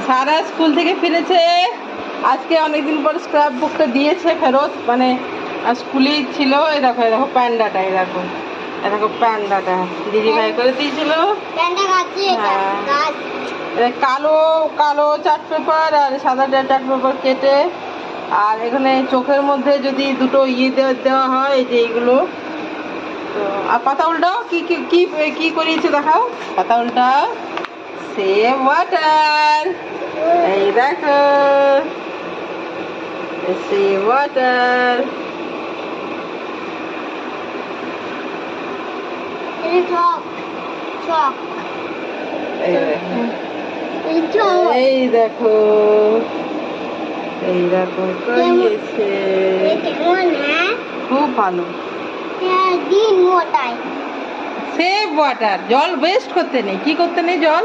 সারা school থেকে ফিরেছে আজকে, অনেকদিন পর স্ক্র্যাপ বুকটা দিয়েছে ফেরত, মানে স্কুলেই ছিল। এই দেখো প্যান্ডাটা, এই দেখো প্যান্ডাটা দিদি ভাই করে দিয়েছিল। কালো কালো চার্ট পেপার আর সাদা চার্ট পেপার কেটে, আর এখানে চোখের মধ্যে যদি দুটো দেওয়া হয়, এই যে এইগুলো। তো আর পাতা উল্টাও, কি কি কি কি করিয়েছে দেখাও, পাতা উল্টাও। সেভ ওয়াটার, এই দেখো সেভ ওয়াটার। এই দেখো করিয়েছে, খুব ভালো। সেভ ওয়াটার, জল ওয়েস্ট করতে নেই, কি করতে নেই, জল